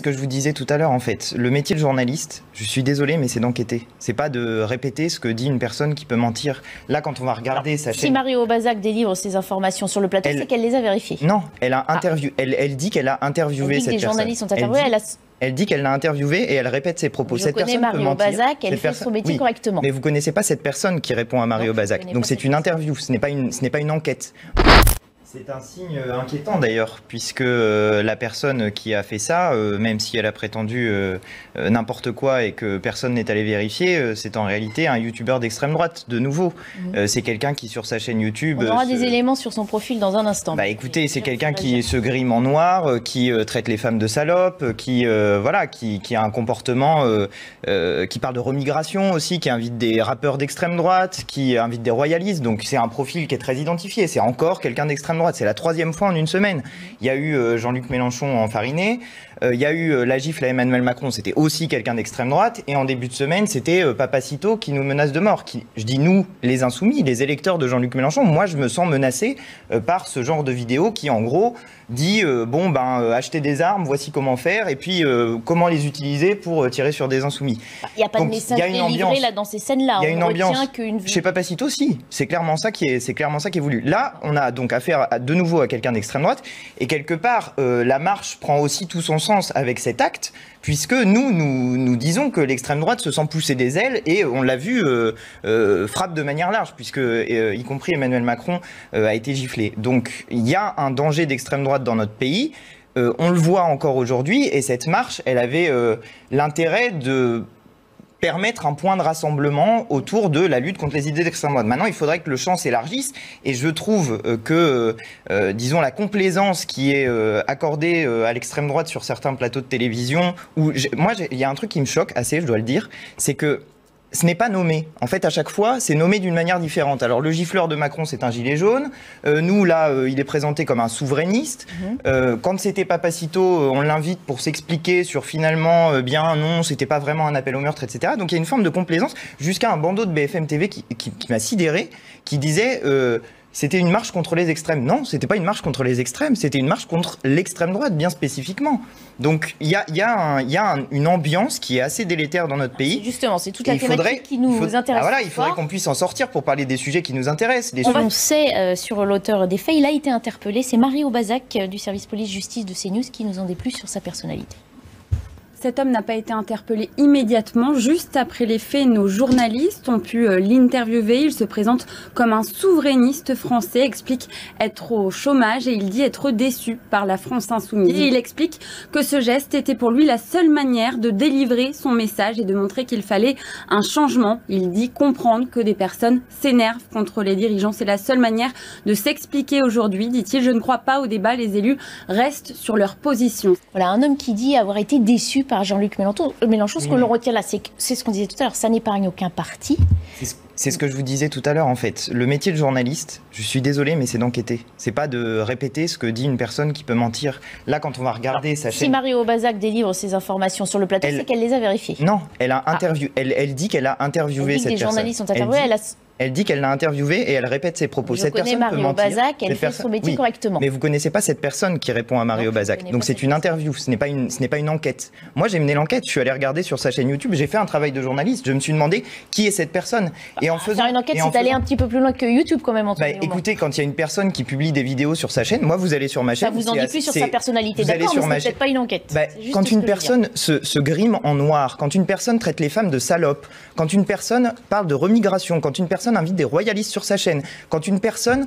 que je vous disais tout à l'heure en fait. Le métier de journaliste, je suis désolé, mais c'est d'enquêter. C'est pas de répéter ce que dit une personne qui peut mentir. Là, quand on va regarder sa chaîne... Si Mario Obazac délivre ses informations sur le plateau, c'est qu'elle les a vérifiées. Non, elle a elle dit qu'elle a interviewé cette personne. Les journalistes sont interviewés, elle dit qu'elle l'a interviewé et elle répète ses propos. Je connais Mario Obazac, elle fait son métier correctement. Mais vous connaissez pas cette personne qui répond à Mario Obazac. Donc c'est une interview, ce n'est pas une enquête. C'est un signe inquiétant d'ailleurs, puisque la personne qui a fait ça, même si elle a prétendu n'importe quoi et que personne n'est allé vérifier, c'est en réalité un youtubeur d'extrême droite, de nouveau. C'est quelqu'un qui sur sa chaîne YouTube... On aura des éléments sur son profil dans un instant. Bah écoutez, c'est quelqu'un qui se grime en noir, qui traite les femmes de salopes, qui a un comportement, qui parle de remigration aussi, qui invite des rappeurs d'extrême droite, qui invite des royalistes, donc c'est un profil qui est très identifié, c'est encore quelqu'un d'extrême droite. C'est la 3e fois en une semaine. Il y a eu Jean-Luc Mélenchon enfariné, il y a eu la gifle à Emmanuel Macron, c'était aussi quelqu'un d'extrême droite, et en début de semaine, c'était Papacito qui nous menace de mort. Je dis nous, les insoumis, les électeurs de Jean-Luc Mélenchon, moi je me sens menacé par ce genre de vidéo qui en gros dit achetez des armes, voici comment faire, et puis comment les utiliser pour tirer sur des insoumis. Il n'y a pas de message délivré là dans ces scènes-là. Il y a une ambiance. Chez Papacito, si. C'est clairement ça qui est voulu. Là, on a donc affaire de nouveau à quelqu'un d'extrême droite, et quelque part, la marche prend aussi tout son sens avec cet acte, puisque nous disons que l'extrême droite se sent pousser des ailes, et on l'a vu frappe de manière large, puisque y compris Emmanuel Macron a été giflé. Donc il y a un danger d'extrême droite dans notre pays, on le voit encore aujourd'hui, et cette marche, elle avait l'intérêt de permettre un point de rassemblement autour de la lutte contre les idées d'extrême droite. Maintenant, il faudrait que le champ s'élargisse, et je trouve que, disons, la complaisance qui est accordée à l'extrême droite sur certains plateaux de télévision, il y a un truc qui me choque assez, je dois le dire, c'est que ce n'est pas nommé. En fait, à chaque fois, c'est nommé d'une manière différente. Alors, le gifleur de Macron, c'est un gilet jaune. Nous, là, il est présenté comme un souverainiste. Quand c'était Papacito, on l'invite pour s'expliquer sur finalement, non, c'était pas vraiment un appel au meurtre, etc. Donc, il y a une forme de complaisance, jusqu'à un bandeau de BFM TV qui m'a sidéré, qui disait... c'était une marche contre les extrêmes. Non, c'était pas une marche contre les extrêmes, c'était une marche contre l'extrême droite, bien spécifiquement. Donc il y a une ambiance qui est assez délétère dans notre pays. Justement, c'est toute la thématique qui nous intéresse. Il faudrait qu'on puisse en sortir pour parler des sujets qui nous intéressent. On sait sur l'auteur des faits, il a été interpellé. C'est Mario Obazac du service police-justice de CNews qui nous en dit plus sur sa personnalité. Cet homme n'a pas été interpellé immédiatement. Juste après les faits, nos journalistes ont pu l'interviewer. Il se présente comme un souverainiste français, explique être au chômage et il dit être déçu par la France insoumise. Et il explique que ce geste était pour lui la seule manière de délivrer son message et de montrer qu'il fallait un changement. Il dit comprendre que des personnes s'énervent contre les dirigeants. C'est la seule manière de s'expliquer aujourd'hui, dit-il. Je ne crois pas au débat, les élus restent sur leur position. Voilà, un homme qui dit avoir été déçu par Jean-Luc Mélenchon. Ce qu'on le retient là, c'est ce qu'on disait tout à l'heure, ça n'épargne aucun parti. C'est ce que je vous disais tout à l'heure en fait. Le métier de journaliste, je suis désolé, mais c'est d'enquêter. C'est pas de répéter ce que dit une personne qui peut mentir. Là, quand on va regarder sa chaîne... Si Mario Obazac délivre ses informations sur le plateau, c'est qu'elle les a vérifiées. Non, elle a elle dit qu'elle a interviewé cette personne. Les journalistes sont interviewés, elle dit qu'elle l'a interviewé et elle répète ses propos. Je connais Mario Obazac, elle fait son métier correctement. Mais vous connaissez pas cette personne qui répond à Mario Obazac. Donc c'est une interview, ce n'est pas une enquête. Moi j'ai mené l'enquête, je suis allé regarder sur sa chaîne YouTube, j'ai fait un travail de journaliste, je me suis demandé qui est cette personne. Et en faisant faire une enquête, c'est aller un petit peu plus loin que YouTube quand même. Écoutez, quand il y a une personne qui publie des vidéos sur sa chaîne, moi vous allez sur ma chaîne. Ça vous en dit plus sur sa personnalité, d'accord, mais c'est peut-être pas une enquête. Quand une personne se grime en noir, quand une personne traite les femmes de salopes, quand une personne parle de remigration, quand une personne invite des royalistes sur sa chaîne, quand une personne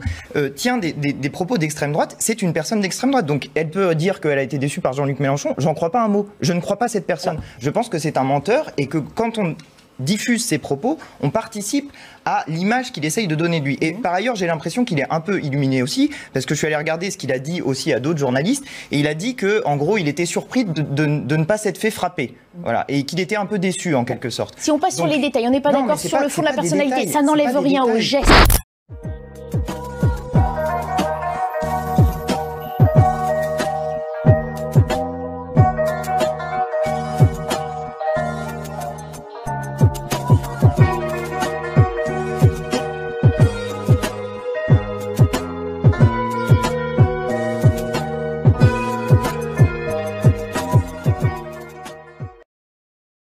tient des propos d'extrême droite, c'est une personne d'extrême droite. Donc elle peut dire qu'elle a été déçue par Jean-Luc Mélenchon, j'en crois pas un mot. Je ne crois pas cette personne. Je pense que c'est un menteur et que quand on diffuse ses propos, on participe à l'image qu'il essaye de donner de lui. Et par ailleurs, j'ai l'impression qu'il est un peu illuminé aussi, parce que je suis allé regarder ce qu'il a dit aussi à d'autres journalistes, et il a dit que, en gros, il était surpris de ne pas s'être fait frapper. Voilà, et qu'il était un peu déçu en quelque sorte. Si on passe sur les détails, on n'est pas d'accord sur le fond de la personnalité, ça n'enlève rien au geste.